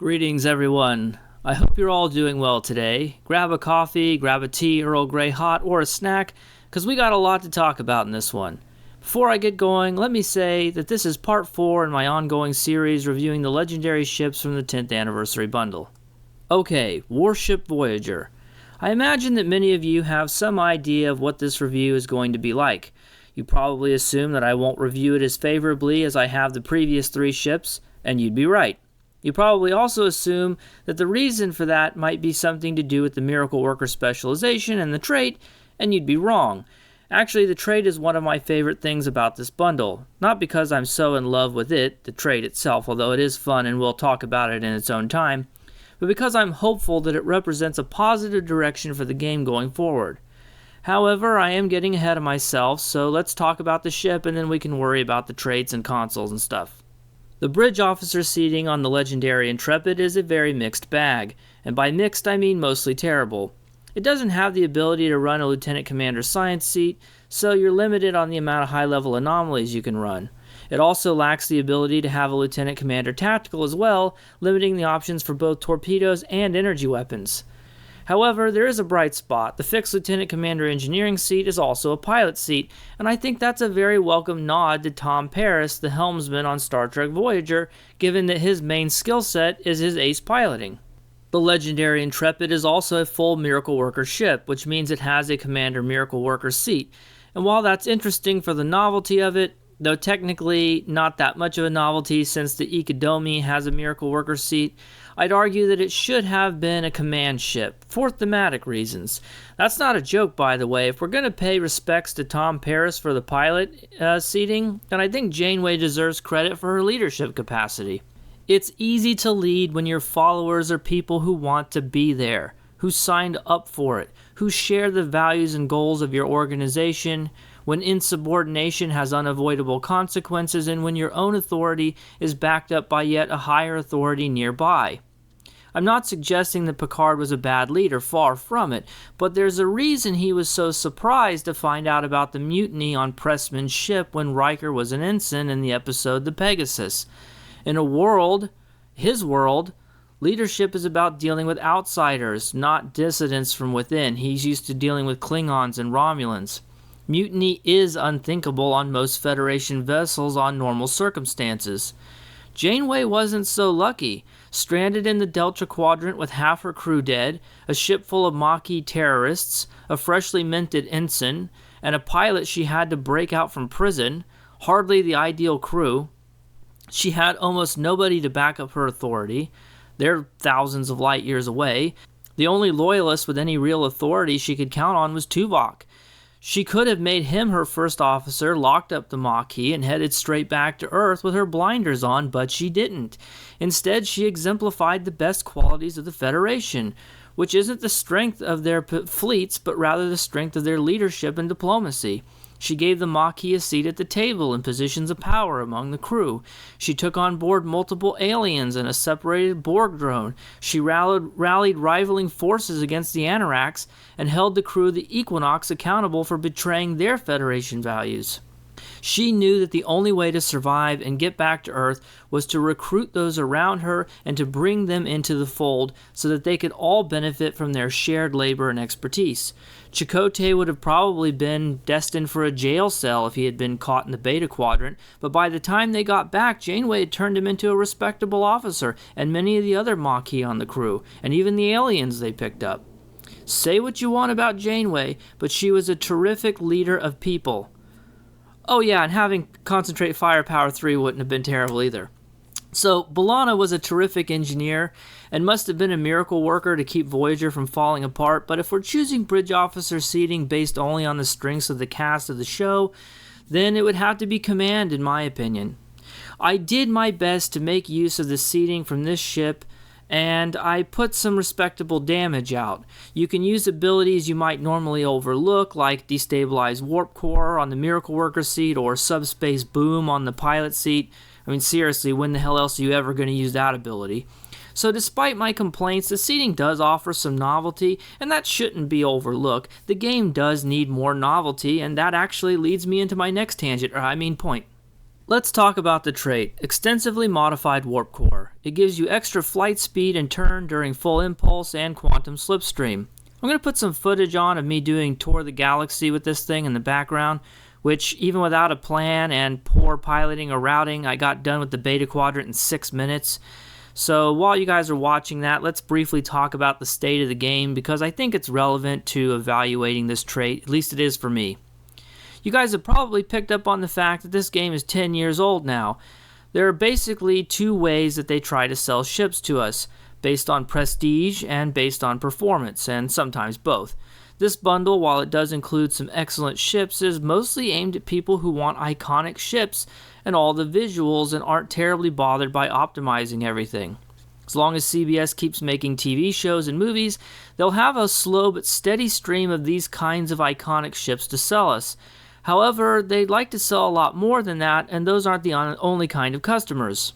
Greetings, everyone. I hope you're all doing well today. Grab a coffee, grab a tea, Earl Grey hot, or a snack, because we got a lot to talk about in this one. Before I get going, let me say that this is part 4 in my ongoing series reviewing the legendary ships from the 10th anniversary bundle. Okay, Warship Voyager. I imagine that many of you have some idea of what this review is going to be like. You probably assume that I won't review it as favorably as I have the previous 3 ships, and you'd be right. You probably also assume that the reason for that might be something to do with the Miracle Worker specialization and the trait, and you'd be wrong. Actually, the trait is one of my favorite things about this bundle. Not because I'm so in love with it, the trait itself, although it is fun and we'll talk about it in its own time, but because I'm hopeful that it represents a positive direction for the game going forward. However, I am getting ahead of myself, so let's talk about the ship and then we can worry about the traits and consoles and stuff. The bridge officer seating on the legendary Intrepid is a very mixed bag, and by mixed I mean mostly terrible. It doesn't have the ability to run a lieutenant commander science seat, so you're limited on the amount of high-level anomalies you can run. It also lacks the ability to have a lieutenant commander tactical as well, limiting the options for both torpedoes and energy weapons. However, there is a bright spot. The fixed Lieutenant Commander Engineering seat is also a pilot seat, and I think that's a very welcome nod to Tom Paris, the helmsman on Star Trek Voyager, given that his main skill set is his ace piloting. The legendary Intrepid is also a full Miracle Worker ship, which means it has a Commander Miracle Worker seat, and while that's interesting for the novelty of it, though technically not that much of a novelty since the Ikedomi has a Miracle Worker seat, I'd argue that it should have been a command ship, for thematic reasons. That's not a joke, by the way. If we're going to pay respects to Tom Paris for the pilot seating, then I think Janeway deserves credit for her leadership capacity. It's easy to lead when your followers are people who want to be there, who signed up for it, who share the values and goals of your organization, when insubordination has unavoidable consequences, and when your own authority is backed up by yet a higher authority nearby. I'm not suggesting that Picard was a bad leader, far from it, but there's a reason he was so surprised to find out about the mutiny on Pressman's ship when Riker was an ensign in the episode The Pegasus. In a world, his world, leadership is about dealing with outsiders, not dissidents from within. He's used to dealing with Klingons and Romulans. Mutiny is unthinkable on most Federation vessels on normal circumstances. Janeway wasn't so lucky. Stranded in the Delta Quadrant with half her crew dead, a ship full of Maquis terrorists, a freshly minted ensign, and a pilot she had to break out from prison, hardly the ideal crew. She had almost nobody to back up her authority. They're thousands of light years away. The only loyalist with any real authority she could count on was Tuvok. She could have made him her first officer, locked up the Maquis, and headed straight back to Earth with her blinders on, but she didn't. Instead, she exemplified the best qualities of the Federation, which isn't the strength of their fleets, but rather the strength of their leadership and diplomacy. She gave the Maquis a seat at the table in positions of power among the crew. She took on board multiple aliens and a separated Borg drone. She rallied rivaling forces against the Anoraks and held the crew of the Equinox accountable for betraying their Federation values. She knew that the only way to survive and get back to Earth was to recruit those around her and to bring them into the fold so that they could all benefit from their shared labor and expertise. Chakotay would have probably been destined for a jail cell if he had been caught in the Beta Quadrant, but by the time they got back, Janeway had turned him into a respectable officer, and many of the other Maquis on the crew, and even the aliens they picked up. Say what you want about Janeway, but she was a terrific leader of people. Oh yeah, and having Concentrate Firepower 3 wouldn't have been terrible either. So, B'Elanna was a terrific engineer and must have been a miracle worker to keep Voyager from falling apart, but if we're choosing bridge officer seating based only on the strengths of the cast of the show, then it would have to be Command in my opinion. I did my best to make use of the seating from this ship, and I put some respectable damage out. You can use abilities you might normally overlook, like Destabilize Warp Core on the Miracle Worker seat or Subspace Boom on the pilot seat. I mean, seriously, when the hell else are you ever going to use that ability? So despite my complaints, the seating does offer some novelty, and that shouldn't be overlooked. The game does need more novelty, and that actually leads me into my next point. Let's talk about the trait, Extensively Modified Warp Core. It gives you extra flight speed and turn during full impulse and quantum slipstream. I'm going to put some footage on of me doing Tour of the Galaxy with this thing in the background, which even without a plan and poor piloting or routing, I got done with the beta quadrant in 6 minutes. So while you guys are watching that, let's briefly talk about the state of the game because I think it's relevant to evaluating this trait, at least it is for me. You guys have probably picked up on the fact that this game is 10 years old now. There are basically two ways that they try to sell ships to us, based on prestige and based on performance, and sometimes both. This bundle, while it does include some excellent ships, is mostly aimed at people who want iconic ships and all the visuals and aren't terribly bothered by optimizing everything. As long as CBS keeps making TV shows and movies, they'll have a slow but steady stream of these kinds of iconic ships to sell us. However, they'd like to sell a lot more than that, and those aren't the only kind of customers.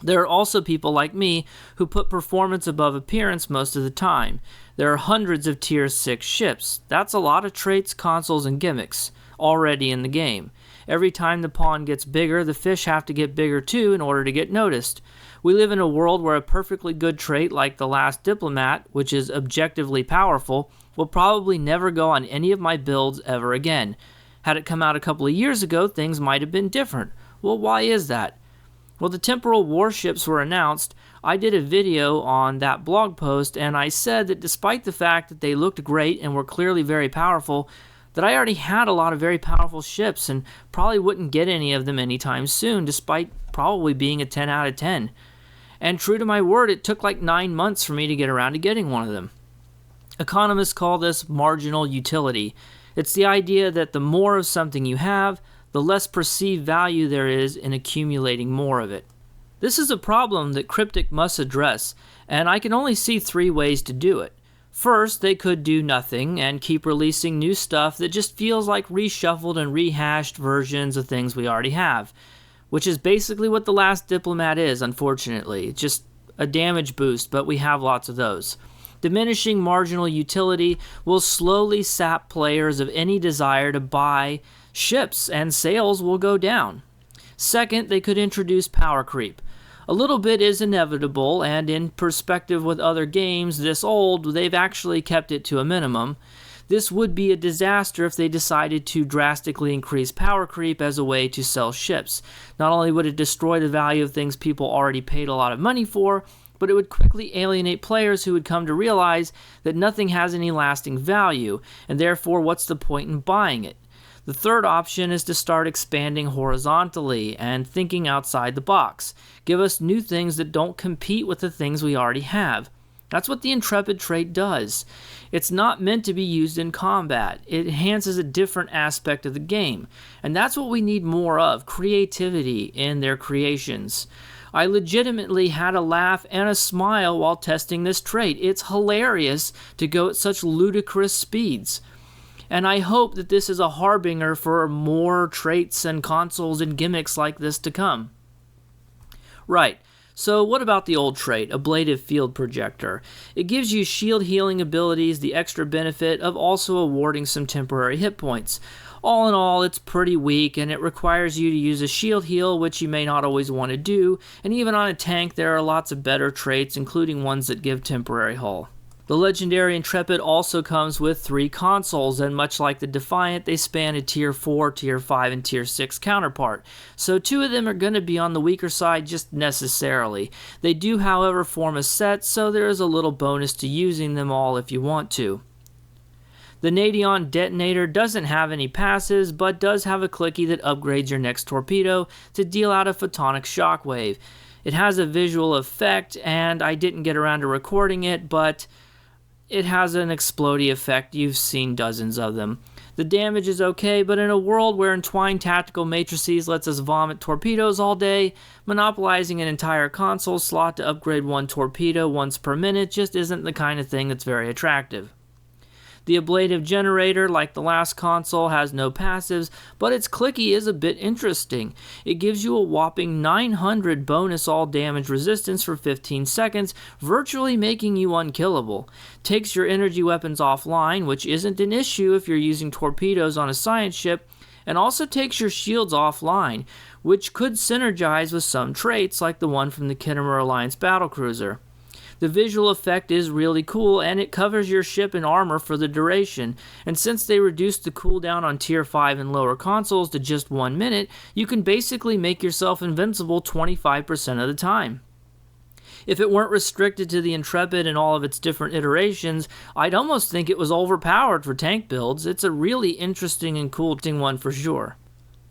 There are also people like me who put performance above appearance most of the time. There are hundreds of Tier 6 ships. That's a lot of traits, consoles, and gimmicks already in the game. Every time the pond gets bigger, the fish have to get bigger too in order to get noticed. We live in a world where a perfectly good trait like the Last Diplomat, which is objectively powerful, will probably never go on any of my builds ever again. Had it come out a couple of years ago, things might have been different. Well, why is that? Well, the temporal warships were announced. I did a video on that blog post, and I said that despite the fact that they looked great and were clearly very powerful, that I already had a lot of very powerful ships and probably wouldn't get any of them anytime soon, despite probably being a 10 out of 10. And true to my word, it took like 9 months for me to get around to getting one of them. Economists call this marginal utility. It's the idea that the more of something you have, the less perceived value there is in accumulating more of it. This is a problem that Cryptic must address, and I can only see 3 ways to do it. First, they could do nothing and keep releasing new stuff that just feels like reshuffled and rehashed versions of things we already have, which is basically what the Last Diplomat is, unfortunately. It's just a damage boost, but we have lots of those. Diminishing marginal utility will slowly sap players of any desire to buy ships, and sales will go down. Second, they could introduce power creep. A little bit is inevitable, and in perspective with other games this old, they've actually kept it to a minimum. This would be a disaster if they decided to drastically increase power creep as a way to sell ships. Not only would it destroy the value of things people already paid a lot of money for, but it would quickly alienate players who would come to realize that nothing has any lasting value, and therefore what's the point in buying it? The third option is to start expanding horizontally and thinking outside the box. Give us new things that don't compete with the things we already have. That's what the Intrepid trait does. It's not meant to be used in combat. It enhances a different aspect of the game. And that's what we need more of, creativity in their creations. I legitimately had a laugh and a smile while testing this trait. It's hilarious to go at such ludicrous speeds. And I hope that this is a harbinger for more traits and consoles and gimmicks like this to come. Right, so what about the old trait, Ablative Field Projector? It gives you shield healing abilities, the extra benefit of also awarding some temporary hit points. All in all, it's pretty weak, and it requires you to use a shield heal, which you may not always want to do, and even on a tank there are lots of better traits, including ones that give temporary hull. The legendary Intrepid also comes with 3 consoles, and much like the Defiant, they span a Tier 4, Tier 5, and Tier 6 counterpart. So 2 of them are going to be on the weaker side just necessarily. They do, however, form a set, so there is a little bonus to using them all if you want to. The Nadion Detonator doesn't have any passives, but does have a clicky that upgrades your next torpedo to deal out a photonic shockwave. It has a visual effect, and I didn't get around to recording it, but it has an explodey effect. You've seen dozens of them. The damage is okay, but in a world where entwined tactical matrices lets us vomit torpedoes all day, monopolizing an entire console slot to upgrade 1 torpedo once per minute just isn't the kind of thing that's very attractive. The Ablative Generator, like the last console, has no passives, but its clicky is a bit interesting. It gives you a whopping 900 bonus all damage resistance for 15 seconds, virtually making you unkillable. Takes your energy weapons offline, which isn't an issue if you're using torpedoes on a science ship, and also takes your shields offline, which could synergize with some traits like the one from the Khitomer Alliance battlecruiser. The visual effect is really cool, and it covers your ship in armor for the duration, and since they reduced the cooldown on Tier 5 and lower consoles to just 1 minute, you can basically make yourself invincible 25% of the time. If it weren't restricted to the Intrepid and all of its different iterations, I'd almost think it was overpowered for tank builds. It's a really interesting and cool one for sure.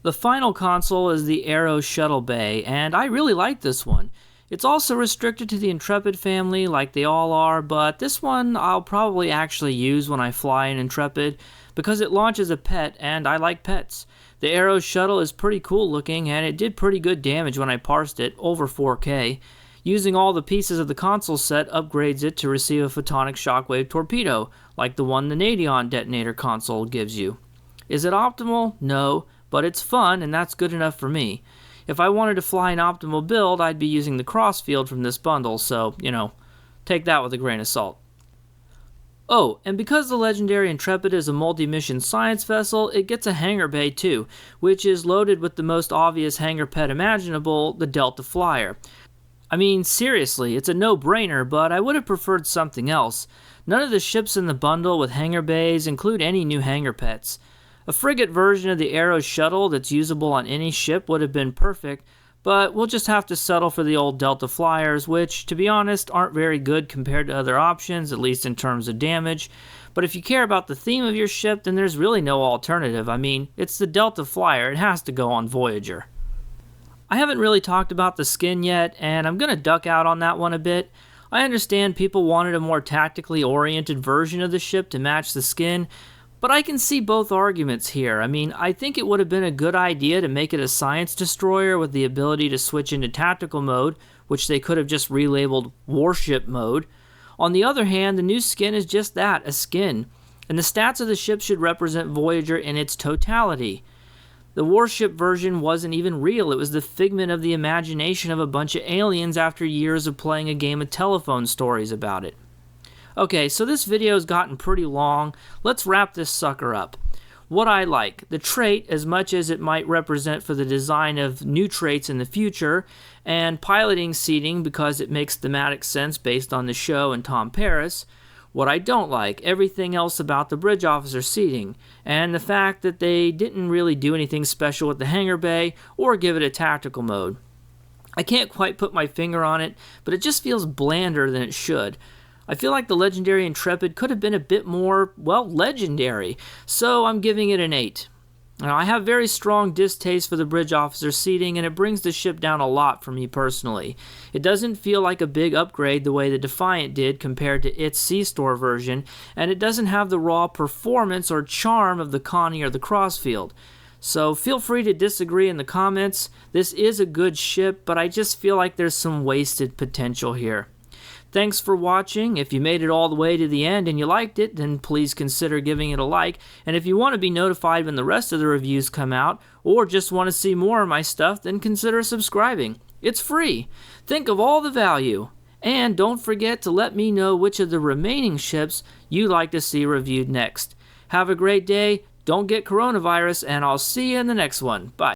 The final console is the Aero Shuttle Bay, and I really like this one. It's also restricted to the Intrepid family like they all are, but this one I'll probably actually use when I fly an Intrepid because it launches a pet and I like pets. The Aero Shuttle is pretty cool looking and it did pretty good damage when I parsed it, over 4K. Using all the pieces of the console set upgrades it to receive a photonic shockwave torpedo, like the one the Nadion detonator console gives you. Is it optimal? No, but it's fun and that's good enough for me. If I wanted to fly an optimal build, I'd be using the crossfield from this bundle, so, take that with a grain of salt. Oh, and because the legendary Intrepid is a multi-mission science vessel, it gets a hangar bay too, which is loaded with the most obvious hangar pet imaginable, the Delta Flyer. I mean, seriously, it's a no-brainer, but I would have preferred something else. None of the ships in the bundle with hangar bays include any new hangar pets. A frigate version of the Aero Shuttle that's usable on any ship would have been perfect, but we'll just have to settle for the old Delta Flyers, which, to be honest, aren't very good compared to other options, at least in terms of damage. But if you care about the theme of your ship, then there's really no alternative. I mean, it's the Delta Flyer, it has to go on Voyager. I haven't really talked about the skin yet, and I'm going to duck out on that one a bit. I understand people wanted a more tactically oriented version of the ship to match the skin, but I can see both arguments here. I mean, I think it would have been a good idea to make it a science destroyer with the ability to switch into tactical mode, which they could have just relabeled warship mode. On the other hand, the new skin is just that, a skin, and the stats of the ship should represent Voyager in its totality. The warship version wasn't even real. It was the figment of the imagination of a bunch of aliens after years of playing a game of telephone stories about it. Okay, so this video has gotten pretty long. Let's wrap this sucker up. What I like, the trait as much as it might represent for the design of new traits in the future, and piloting seating because it makes thematic sense based on the show and Tom Paris. What I don't like, everything else about the bridge officer seating, and the fact that they didn't really do anything special with the hangar bay or give it a tactical mode. I can't quite put my finger on it, but it just feels blander than it should. I feel like the legendary Intrepid could have been a bit more, legendary, so I'm giving it an 8. Now, I have very strong distaste for the bridge officer seating, and it brings the ship down a lot for me personally. It doesn't feel like a big upgrade the way the Defiant did compared to its C-Store version, and it doesn't have the raw performance or charm of the Connie or the Crossfield. So feel free to disagree in the comments. This is a good ship, but I just feel like there's some wasted potential here. Thanks for watching. If you made it all the way to the end and you liked it, then please consider giving it a like. And if you want to be notified when the rest of the reviews come out, or just want to see more of my stuff, then consider subscribing. It's free. Think of all the value. And don't forget to let me know which of the remaining ships you'd like to see reviewed next. Have a great day, don't get coronavirus, and I'll see you in the next one. Bye.